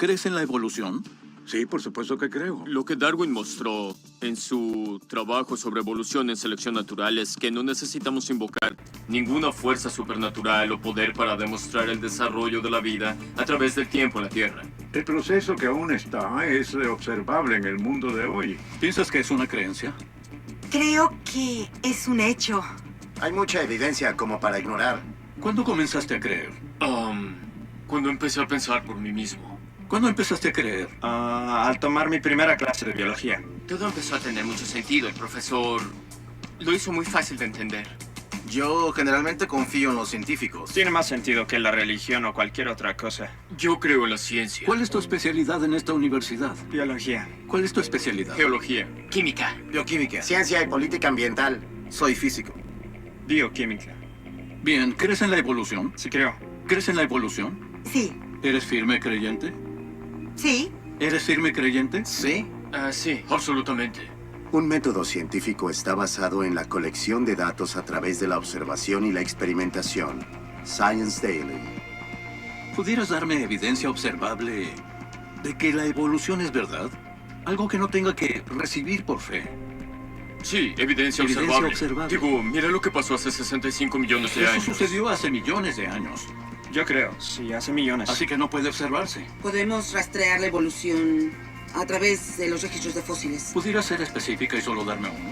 ¿Crees en la evolución? Sí, por supuesto que creo. Lo que Darwin mostró en su trabajo sobre evolución en selección natural es que no necesitamos invocar ninguna fuerza supernatural o poder para demostrar el desarrollo de la vida a través del tiempo en la Tierra. El proceso que aún está es observable en el mundo de hoy. ¿Piensas que es una creencia? Creo que es un hecho. Hay mucha evidencia como para ignorar. ¿Cuándo comenzaste a creer? Cuando empecé a pensar por mí mismo. ¿Cuándo empezaste a creer? Al tomar mi primera clase de biología. Todo empezó a tener mucho sentido. El profesor lo hizo muy fácil de entender. Yo generalmente confío en los científicos. Tiene más sentido que la religión o cualquier otra cosa. Yo creo en la ciencia. ¿Cuál es tu especialidad en esta universidad? Biología. ¿Cuál es tu especialidad? Geología. Química. Bioquímica. Ciencia y política ambiental. Soy físico. Bioquímica. Bien, ¿crees en la evolución? Sí creo. ¿Crees en la evolución? Sí. ¿Eres firme creyente? Sí. ¿Eres firme creyente? ¿Sí? Sí, absolutamente. Un método científico está basado en la colección de datos a través de la observación y la experimentación. Science Daily. ¿Pudieras darme evidencia observable de que la evolución es verdad? Algo que no tenga que recibir por fe. Sí, evidencia observable. Digo, mira lo que pasó hace 65 millones de años. Eso sucedió hace millones de años. Yo creo. Sí, hace millones. Así que no puede observarse. Podemos rastrear la evolución a través de los registros de fósiles. ¿Pudiera ser específica y solo darme uno?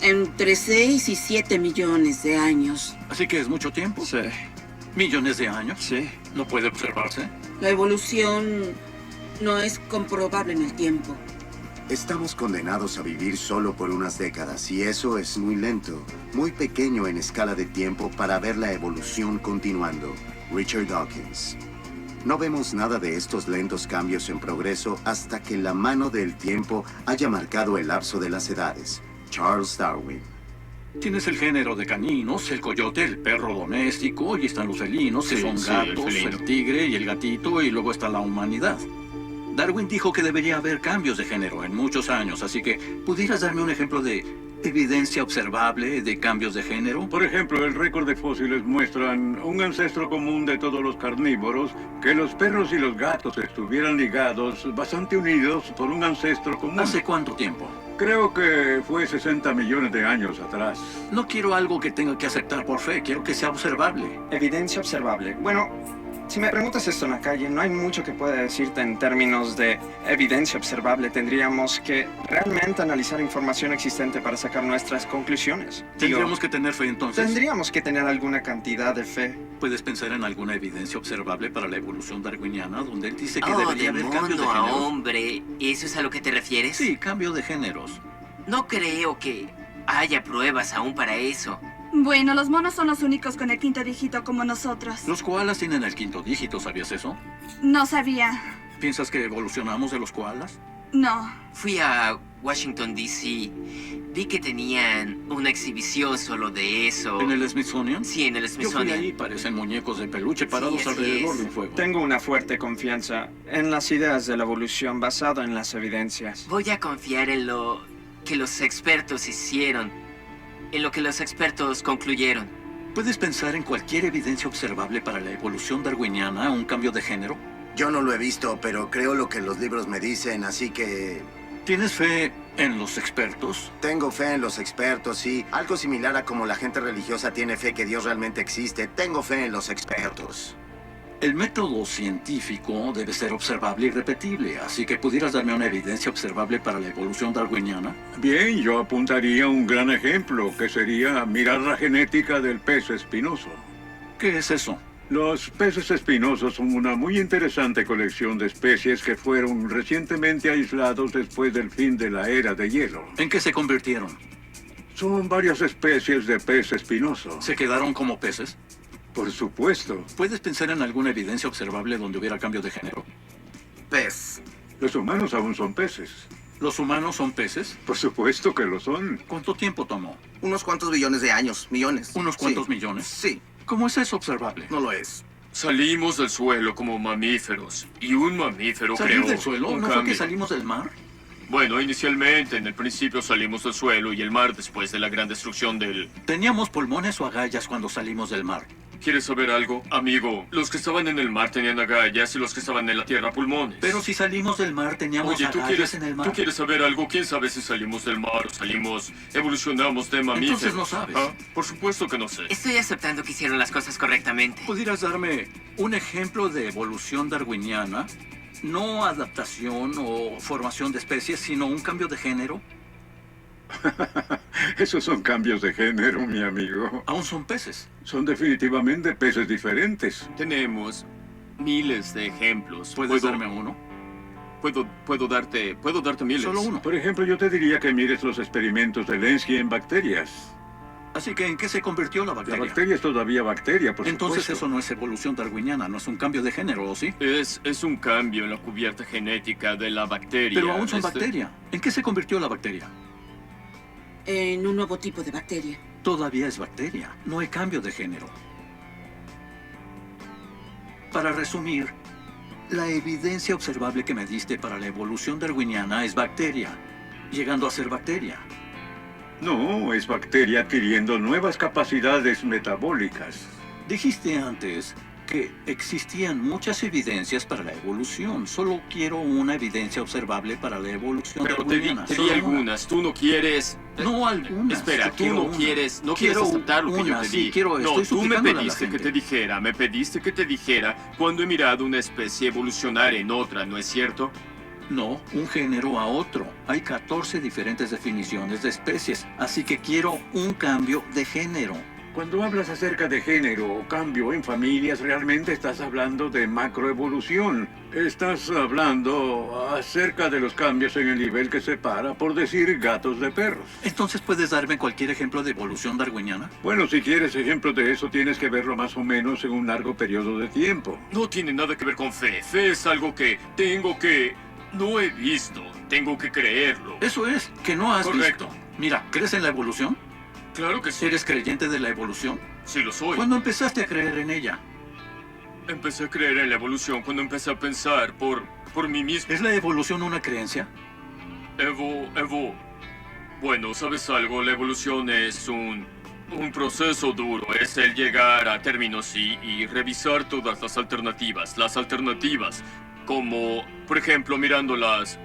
Entre 6 y 7 millones de años. Así que es mucho tiempo. Sí. ¿Millones de años? Sí. ¿No puede observarse? La evolución no es comprobable en el tiempo. Estamos condenados a vivir solo por unas décadas y eso es muy lento, muy pequeño en escala de tiempo para ver la evolución continuando. Richard Dawkins. No vemos nada de estos lentos cambios en progreso hasta que la mano del tiempo haya marcado el lapso de las edades. Charles Darwin. Tienes el género de caninos, el coyote, el perro doméstico, y están los felinos, que Sí, son sí, gatos, el felino. el tigre y el gatito, y luego está la humanidad. Darwin dijo que debería haber cambios de género en muchos años, así que ¿pudieras darme un ejemplo de evidencia observable de cambios de género? Por ejemplo, el récord de fósiles muestran un ancestro común de todos los carnívoros, que los perros y los gatos estuvieran ligados, bastante unidos por un ancestro común. ¿Hace cuánto tiempo? Creo que fue 60 millones de años atrás. No quiero algo que tenga que aceptar por fe, quiero que sea observable. Evidencia observable. Bueno, si me preguntas esto en la calle, no hay mucho que pueda decirte en términos de evidencia observable. Tendríamos que realmente analizar información existente para sacar nuestras conclusiones. Tendríamos que tener fe entonces. Tendríamos que tener alguna cantidad de fe. ¿Puedes pensar en alguna evidencia observable para la evolución darwiniana, donde él dice que Oh, debería de haber cambios de mono a género? hombre. ¿Eso es a lo que te refieres? Sí, cambio de géneros. No creo que haya pruebas aún para eso. Bueno, los monos son los únicos con el quinto dígito como nosotros. Los koalas tienen el quinto dígito, ¿sabías eso? No sabía. ¿Piensas que evolucionamos de los koalas? No. Fui a Washington, D.C. Vi que tenían una exhibición solo de eso. ¿En el Smithsonian? Sí, en el Yo fui Smithsonian. ahí, parecen muñecos de peluche parados así alrededor es. de un fuego. Tengo una fuerte confianza en las ideas de la evolución basada en las evidencias. Voy a confiar en lo que los expertos hicieron, en lo que los expertos concluyeron. ¿Puedes pensar en cualquier evidencia observable para la evolución darwiniana, un cambio de género? Yo no lo he visto, pero creo lo que los libros me dicen, así que... ¿Tienes fe en los expertos? Tengo fe en los expertos, sí. Algo similar a como la gente religiosa tiene fe que Dios realmente existe. Tengo fe en los expertos. El método científico debe ser observable y repetible, así que ¿pudieras darme una evidencia observable para la evolución darwiniana? Bien, yo apuntaría a un gran ejemplo, que sería mirar la genética del pez espinoso. ¿Qué es eso? Los peces espinosos son una muy interesante colección de especies que fueron recientemente aislados después del fin de la era de hielo. ¿En qué se convirtieron? Son varias especies de pez espinoso. ¿Se quedaron como peces? Por supuesto. ¿Puedes pensar en alguna evidencia observable donde hubiera cambio de género? Pez. Los humanos aún son peces. ¿Los humanos son peces? Por supuesto que lo son. ¿Cuánto tiempo tomó? Unos cuantos billones de años, millones. ¿Unos cuantos Sí. millones? Sí, ¿Cómo es eso observable? no lo es. Salimos del suelo como mamíferos. Y un mamífero ¿Salir creó del suelo? un ¿No fue cambio. que salimos del mar? Bueno, inicialmente, en el principio salimos del suelo y el mar después de la gran destrucción del... ¿Teníamos pulmones o agallas cuando salimos del mar? ¿Quieres saber algo? Amigo, los que estaban en el mar tenían agallas y los que estaban en la tierra pulmones. Pero si salimos del mar, teníamos Oye, agallas en el mar. ¿tú quieres saber algo? ¿Quién sabe si salimos del mar o evolucionamos de mamíferos? Entonces no sabes. Ah, por supuesto que no sé. Estoy aceptando que hicieron las cosas correctamente. ¿Pudieras darme un ejemplo de evolución darwiniana? No adaptación o formación de especies, sino un cambio de género. Esos son cambios de género, mi amigo. Aún son peces. Son definitivamente peces diferentes. Tenemos miles de ejemplos. ¿Puedes darme uno? Puedo darte miles. Solo uno. Por ejemplo, yo te diría que mires los experimentos de Lenski en bacterias. Así que, ¿en qué se convirtió la La bacteria? bacteria es todavía bacteria, por Entonces supuesto. eso no es evolución darwiniana, no es un cambio de género, ¿o sí? Es un cambio en la cubierta genética de la bacteria. Pero aún son bacteria. ¿En qué se convirtió la bacteria? En un nuevo tipo de bacteria. Todavía es bacteria. No hay cambio de género. Para resumir, la evidencia observable que me diste para la evolución darwiniana es bacteria, llegando a ser bacteria. No, es bacteria adquiriendo nuevas capacidades metabólicas. Dijiste antes que existían muchas evidencias para la evolución. Solo quiero una evidencia observable para la evolución Pero darwiniana. te di Solo una. algunas. Tú no quieres. No algunas. Espera, Yo tú quiero no una. quieres Quiero aceptar lo que yo una, te sí, di. quiero, No, estoy tú me suplicándole a la pediste que gente. te dijera, me pediste que te dijera cuando he mirado una especie evolucionar en otra, ¿no es cierto? No, un género a otro. Hay 14 diferentes definiciones de especies, así que quiero un cambio de género. Cuando hablas acerca de género o cambio en familias, realmente estás hablando de macroevolución. Estás hablando acerca de los cambios en el nivel que separa, por decir, gatos de perros. Entonces, ¿puedes darme cualquier ejemplo de evolución darwiniana? Bueno, si quieres ejemplos de eso, tienes que verlo más o menos en un largo periodo de tiempo. No tiene nada que ver con fe. Fe es algo que no he visto. Tengo que creerlo. Eso es, que no has Correcto. visto. Mira, ¿crees en la evolución? Claro que sí. ¿Eres creyente de la evolución? Sí lo soy. ¿Cuándo empezaste a creer en ella? Empecé a creer en la evolución cuando empecé a pensar por mí mismo. ¿Es la evolución una creencia? Bueno, ¿sabes algo? La evolución es un proceso duro. Es el llegar a términos y revisar todas las alternativas. Las alternativas, como, por ejemplo, mirando las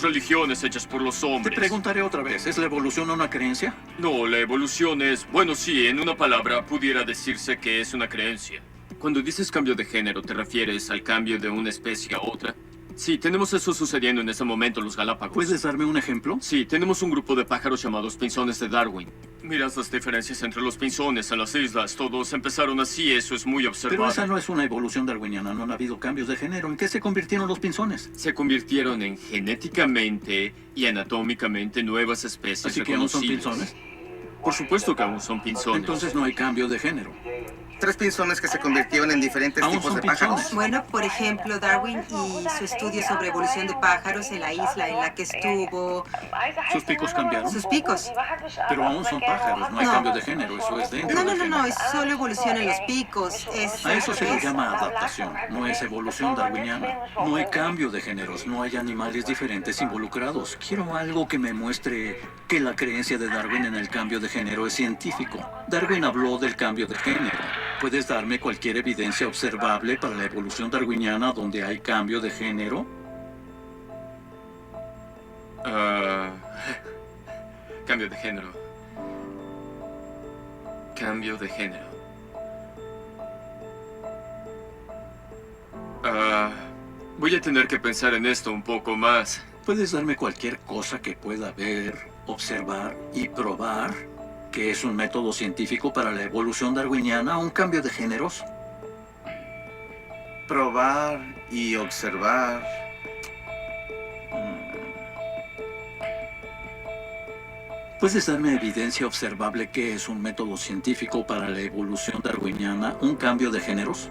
religiones hechas por los Te hombres. preguntaré otra vez, ¿es la evolución una creencia? No, la evolución es... Bueno, sí, en una palabra pudiera decirse que es una creencia. Cuando dices cambio de género, ¿te refieres al cambio de una especie a otra? Sí, tenemos eso sucediendo en este momento en los Galápagos. ¿Puedes darme un ejemplo? Sí, tenemos un grupo de pájaros llamados pinzones de Darwin. Miras las diferencias entre los pinzones en las islas. Todos empezaron así, eso es muy observable. Pero esa no es una evolución darwiniana, no han habido cambios de género. ¿En qué se convirtieron los pinzones? Se convirtieron en genéticamente y anatómicamente nuevas especies Así que aún son reconocibles. pinzones. Por supuesto que aún son pinzones. Entonces no hay cambio de género. 3 pinzones que se convirtieron en diferentes Aún tipos son de pájaros. pinzones. Bueno, por ejemplo, Darwin y su estudio sobre evolución de pájaros en la isla en la que estuvo. ¿Sus picos cambiaron? Sus picos. Pero aún son pájaros, no hay No. cambio de género, eso es dentro No, del no, género. es solo evolución en los picos. A eso se le llama adaptación, no es evolución darwiniana. No hay cambio de géneros, no hay animales diferentes involucrados. Quiero algo que me muestre que la creencia de Darwin en el cambio de género es científico. Darwin habló del cambio de género. ¿Puedes darme cualquier evidencia observable para la evolución darwiniana donde hay cambio de género? Cambio de género. Cambio de género. Voy a tener que pensar en esto un poco más. ¿Puedes darme cualquier cosa que pueda ver, observar y probar que es un método científico para la evolución darwiniana, un cambio de géneros? Probar y observar. ¿Puedes darme evidencia observable que es un método científico para la evolución darwiniana, un cambio de géneros?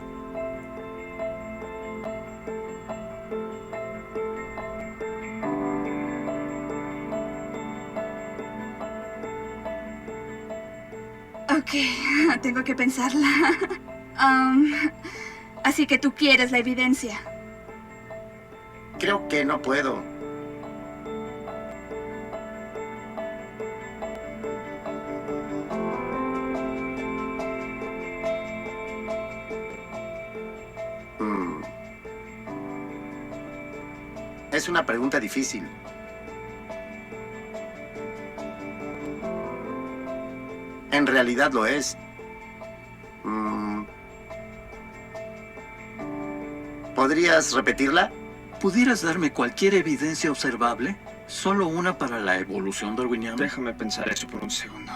Ok, tengo que pensarla. Así que tú quieres la evidencia. Creo que no puedo. Es una pregunta difícil. En realidad lo es. ¿Podrías repetirla? ¿Pudieras darme cualquier evidencia observable? ¿Solo una para la evolución darwiniana? Déjame pensar eso por un segundo.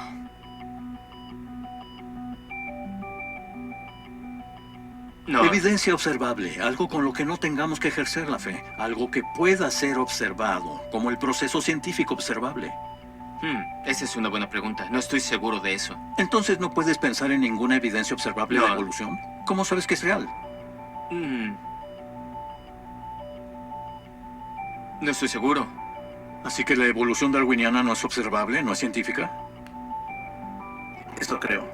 No. Evidencia observable, algo con lo que no tengamos que ejercer la fe, algo que pueda ser observado, como el proceso científico observable. Esa es una buena pregunta. No estoy seguro de eso. Entonces no puedes pensar en ninguna evidencia observable de No. evolución. ¿Cómo sabes que es real? No estoy seguro. Así que la evolución darwiniana no es observable, no es científica. Esto creo.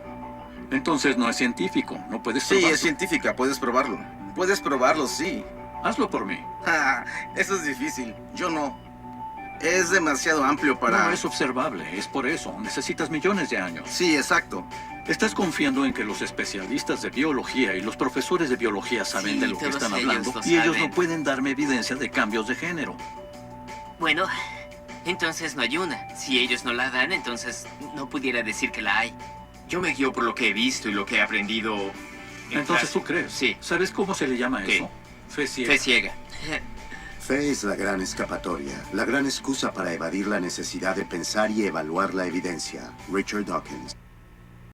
Entonces no es científico, no puedes Sí, probarlo. es científica, puedes probarlo. Puedes probarlo, sí. Hazlo por mí. Ah, eso es difícil. Yo no. Es demasiado amplio para... No es observable, es por eso. Necesitas millones de años. Sí, exacto. Estás confiando en que los especialistas de biología y los profesores de biología saben Sí, de lo que todos están ellos hablando lo y ellos saben. no pueden darme evidencia de cambios de género. Bueno, entonces no hay una. Si ellos no la dan, entonces no pudiera decir que la hay. Yo me guío por lo que he visto y lo que he aprendido. en Entonces clase. tú crees. Sí. ¿Sabes cómo se le llama ¿Qué? eso? Fe ciega. Fe ciega. Fe es la gran escapatoria, la gran excusa para evadir la necesidad de pensar y evaluar la evidencia. Richard Dawkins.